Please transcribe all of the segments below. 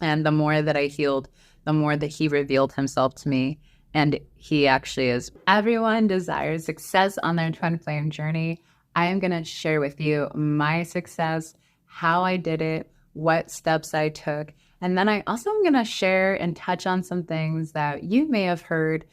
And the more that I healed, the more that he revealed himself to me. And he actually is. Everyone desires success on their twin flame journey. I am going to share with you my success, how I did it, what steps I took. And then I also am going to share and touch on some things that you may have heard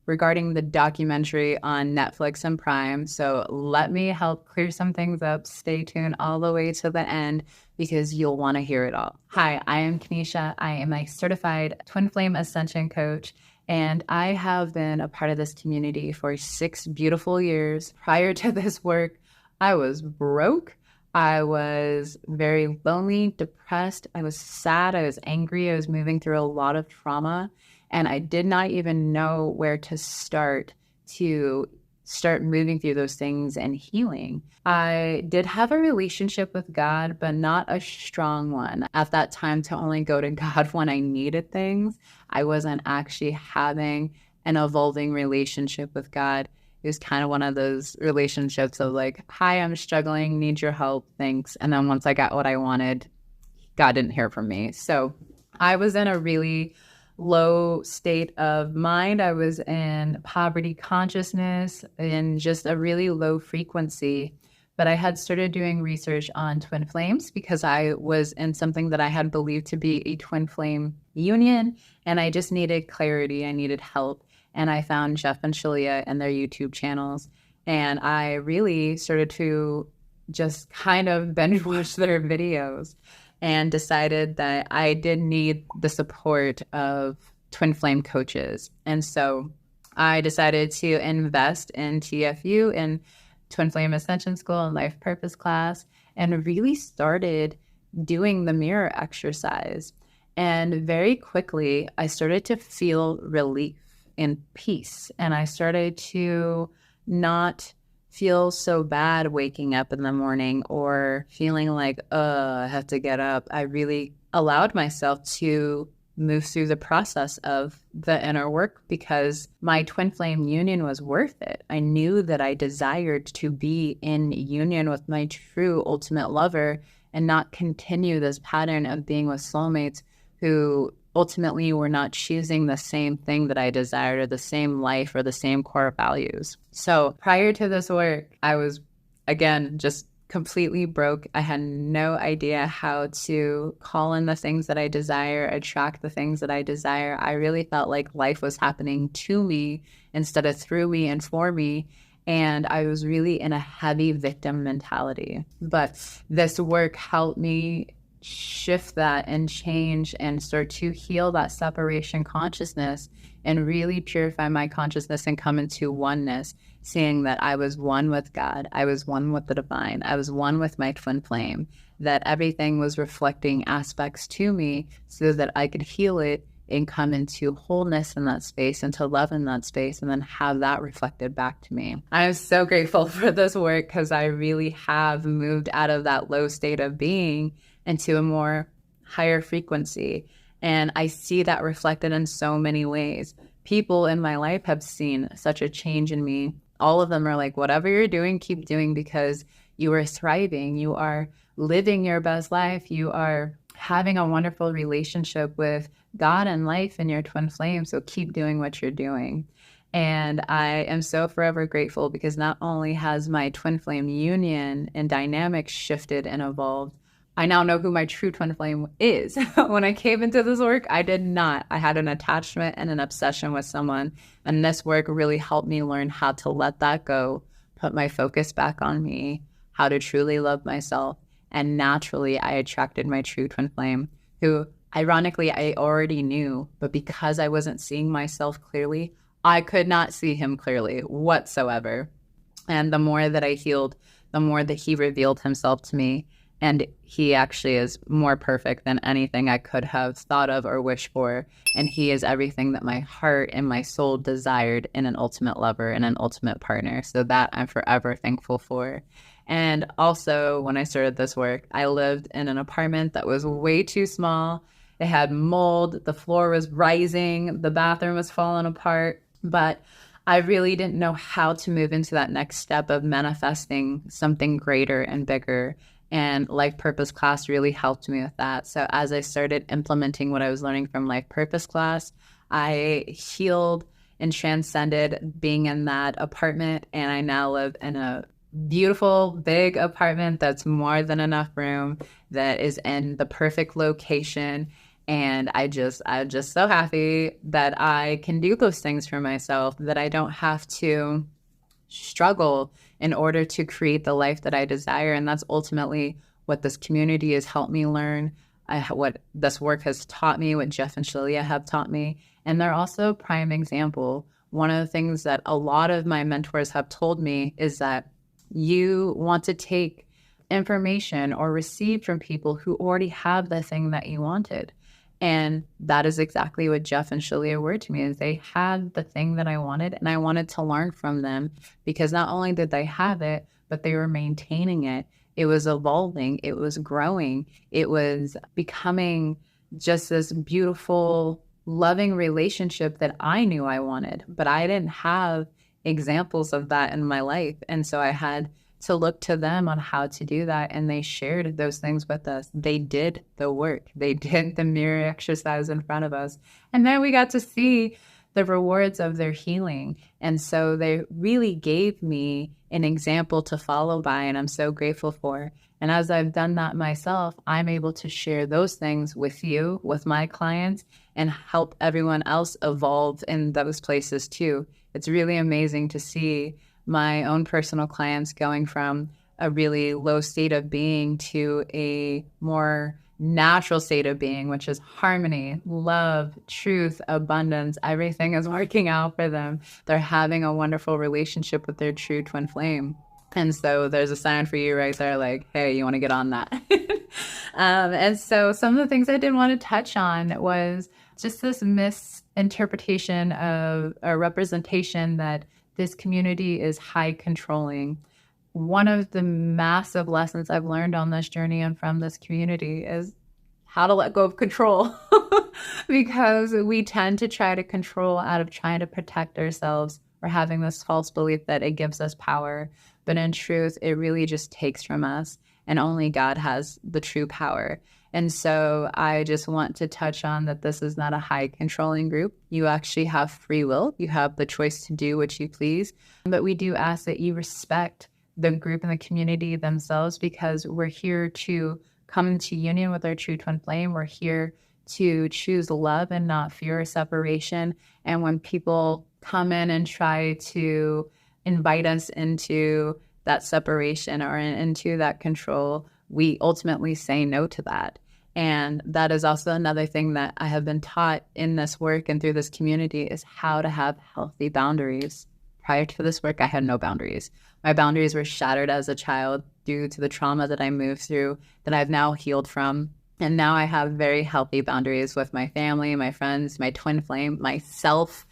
regarding the documentary on Netflix and Prime. So let me help clear some things up. Stay tuned all the way to the end because you'll want to hear it all. Hi, I am Kanisha. I am a certified Twin Flame Ascension Coach, and I have been a part of this community for 6 beautiful years. Prior to this work, I was broke. I was very lonely, depressed. I was sad. I was angry. I was moving through a lot of trauma. And I did not even know where to start moving through those things and healing. I did have a relationship with God, but not a strong one. At that time, to only go to God when I needed things, I wasn't actually having an evolving relationship with God. It was kind of one of those relationships of like, hi, I'm struggling, need your help, thanks. And then once I got what I wanted, God didn't hear from me. So I was in a really low state of mind. I was in poverty consciousness and just a really low frequency. But I had started doing research on twin flames because I was in something that I had believed to be a twin flame union. And I just needed clarity. I needed help. And I found Jeff and Shalia and their YouTube channels. And I really started to just kind of binge watch their videos and decided that I did need the support of twin flame coaches. And so I decided to invest in TFU, in Twin Flame Ascension School and Life Purpose class, and really started doing the mirror exercise. And very quickly, I started to feel relief and peace. And I started to not feel so bad waking up in the morning or feeling like, I have to get up. I really allowed myself to move through the process of the inner work because my twin flame union was worth it. I knew that I desired to be in union with my true ultimate lover and not continue this pattern of being with soulmates who ultimately were not choosing the same thing that I desired or the same life or the same core values. So prior to this work, I was, again, just completely broke. I had no idea how to call in the things that I desire, attract the things that I desire. I really felt like life was happening to me instead of through me and for me. And I was really in a heavy victim mentality. But this work helped me shift that and change and start to heal that separation consciousness and really purify my consciousness and come into oneness, seeing that I was one with God, I was one with the divine, I was one with my twin flame, that everything was reflecting aspects to me so that I could heal it and come into wholeness in that space, into love in that space, and then have that reflected back to me. I'm so grateful for this work because I really have moved out of that low state of being into a more higher frequency. And I see that reflected in so many ways. People in my life have seen such a change in me. All of them are like, whatever you're doing, keep doing because you are thriving. You are living your best life. You are having a wonderful relationship with God and life in your twin flame. So keep doing what you're doing. And I am so forever grateful because not only has my twin flame union and dynamics shifted and evolved, I now know who my true twin flame is. When I came into this work, I did not. I had an attachment and an obsession with someone. And this work really helped me learn how to let that go, put my focus back on me, how to truly love myself. And naturally, I attracted my true twin flame, who ironically I already knew, but because I wasn't seeing myself clearly, I could not see him clearly whatsoever. And the more that I healed, the more that he revealed himself to me. And he actually is more perfect than anything I could have thought of or wished for. And he is everything that my heart and my soul desired in an ultimate lover and an ultimate partner. So that I'm forever thankful for. And also, when I started this work, I lived in an apartment that was way too small. It had mold. The floor was rising. The bathroom was falling apart. But I really didn't know how to move into that next step of manifesting something greater and bigger. And Life Purpose class really helped me with that. So as I started implementing what I was learning from Life Purpose class, I healed and transcended being in that apartment. And I now live in a beautiful, big apartment that's more than enough room, that is in the perfect location. And I'm just so happy that I can do those things for myself, that I don't have to struggle in order to create the life that I desire. And that's ultimately what this community has helped me learn, what this work has taught me, what Jeff and Shalia have taught me. And they're also a prime example. One of the things that a lot of my mentors have told me is that you want to take information or receive from people who already have the thing that you wanted. And that is exactly what Jeff and Shalia were to me, is they had the thing that I wanted, and I wanted to learn from them, because not only did they have it, but they were maintaining it. It was evolving, it was growing, it was becoming just this beautiful, loving relationship that I knew I wanted, but I didn't have examples of that in my life. And so I had to look to them on how to do that. And they shared those things with us. They did the work. They did the mirror exercise in front of us. And then we got to see the rewards of their healing. And so they really gave me an example to follow by, and I'm so grateful for. And as I've done that myself, I'm able to share those things with you, with my clients, and help everyone else evolve in those places too. It's really amazing to see my own personal clients going from a really low state of being to a more natural state of being, which is harmony, love, truth, abundance. Everything is working out for them. They're having a wonderful relationship with their true twin flame. And so there's a sign for you right there, like, hey, you want to get on that. And so some of the things I did want to touch on was just this misinterpretation of a representation that this community is high controlling. One of the massive lessons I've learned on this journey and from this community is how to let go of control, because we tend to try to control out of trying to protect ourselves, or having this false belief that it gives us power. But in truth, it really just takes from us, and only God has the true power. And so I just want to touch on that this is not a high controlling group. You actually have free will. You have the choice to do what you please. But we do ask that you respect the group and the community themselves, because we're here to come into union with our true twin flame. We're here to choose love and not fear or separation. And when people come in and try to invite us into that separation or into that control, we ultimately say no to that. And that is also another thing that I have been taught in this work and through this community, is how to have healthy boundaries. Prior to this work, I had no boundaries. My boundaries were shattered as a child due to the trauma that I moved through, that I've now healed from. And now I have very healthy boundaries with my family, my friends, my twin flame, myself.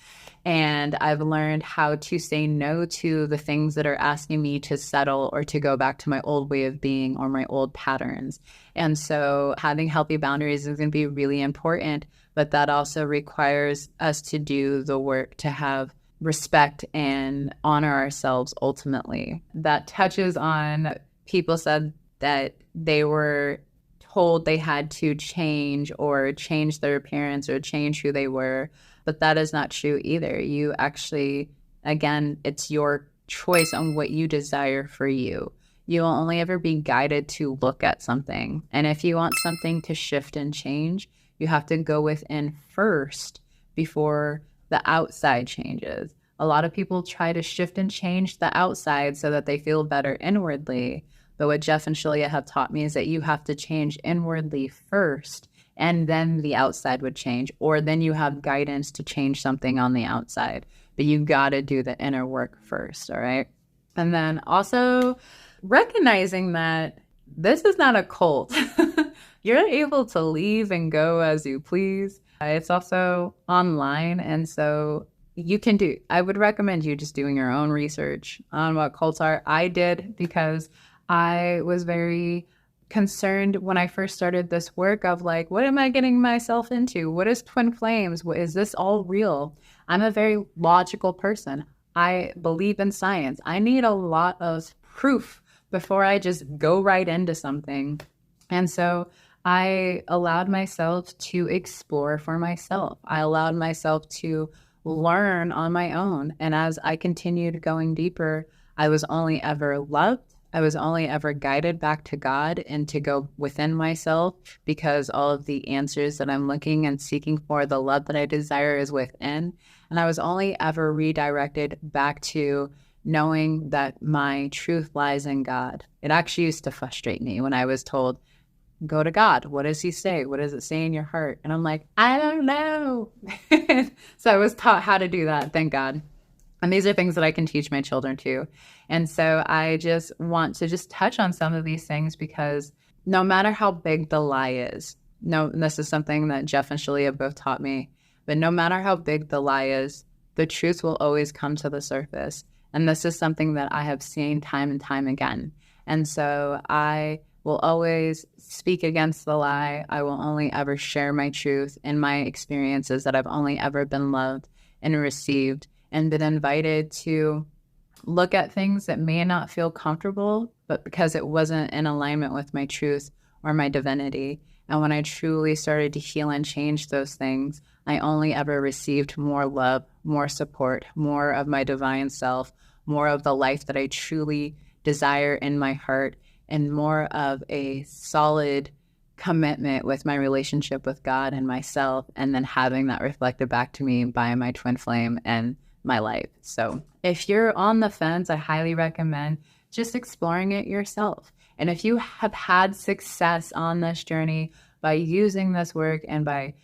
And I've learned how to say no to the things that are asking me to settle or to go back to my old way of being or my old patterns. And so having healthy boundaries is going to be really important, but that also requires us to do the work to have respect and honor ourselves ultimately. That touches on, people said that they were told they had to change or change their appearance or change who they were. But that is not true either. You actually, again, it's your choice on what you desire for you. You will only ever be guided to look at something. And if you want something to shift and change, you have to go within first before the outside changes. A lot of people try to shift and change the outside so that they feel better inwardly. But what Jeff and Shalia have taught me is that you have to change inwardly first, and then the outside would change, or then you have guidance to change something on the outside. But you got to do the inner work first, all right? And then also recognizing that this is not a cult. You're able to leave and go as you please. It's also online, and so I would recommend you just doing your own research on what cults are. I did, because I was very concerned when I first started this work of like, what am I getting myself into? What is twin flames? Is this all real? I'm a very logical person. I believe in science. I need a lot of proof before I just go right into something. And so I allowed myself to explore for myself. I allowed myself to learn on my own. And as I continued going deeper, I was only ever loved. I was only ever guided back to God and to go within myself, because all of the answers that I'm looking and seeking for, the love that I desire, is within. And I was only ever redirected back to knowing that my truth lies in God. It actually used to frustrate me when I was told, go to God. What does he say? What does it say in your heart? And I'm like, I don't know. So I was taught how to do that, thank God. And these are things that I can teach my children too. And so I just want to just touch on some of these things, because no matter how big the lie is, no, this is something that Jeff and Shalia both taught me, but no matter how big the lie is, the truth will always come to the surface. And this is something that I have seen time and time again. And so I will always speak against the lie. I will only ever share my truth and my experiences, that I've only ever been loved and received and been invited to look at things that may not feel comfortable, but because it wasn't in alignment with my truth or my divinity. And when I truly started to heal and change those things, I only ever received more love, more support, more of my divine self, more of the life that I truly desire in my heart, and more of a solid commitment with my relationship with God and myself, and then having that reflected back to me by my twin flame and my life. So if you're on the fence, I highly recommend just exploring it yourself. And if you have had success on this journey by using this work and by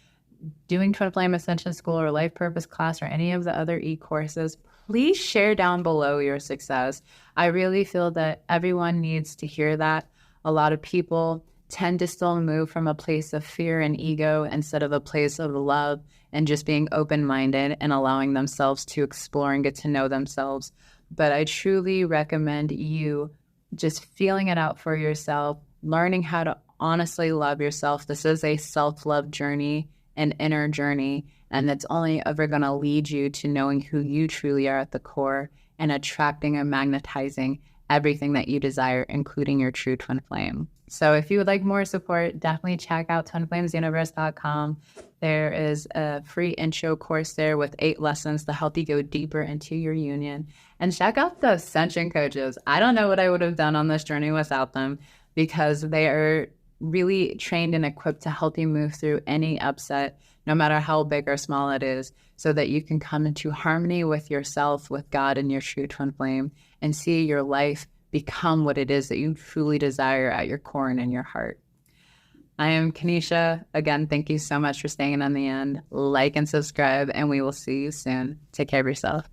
doing Twin Flame Ascension School or Life Purpose class or any of the other e-courses, please share down below your success. I really feel that everyone needs to hear that. A lot of people tend to still move from a place of fear and ego instead of a place of love and just being open-minded and allowing themselves to explore and get to know themselves. But I truly recommend you just feeling it out for yourself, learning how to honestly love yourself. This is a self-love journey, an inner journey, and it's only ever going to lead you to knowing who you truly are at the core and attracting and magnetizing everything that you desire, including your true twin flame. So if you would like more support, definitely check out twinflamesuniverse.com. There is a free intro course there with 8 lessons to help you go deeper into your union. And check out the Ascension coaches. I don't know what I would have done on this journey without them, because they are really trained and equipped to help you move through any upset, no matter how big or small it is, so that you can come into harmony with yourself, with God, and your true twin flame, and see your life become what it is that you truly desire at your core and in your heart. I am Kanisha. Again, thank you so much for staying on the end. Like and subscribe, and we will see you soon. Take care of yourself.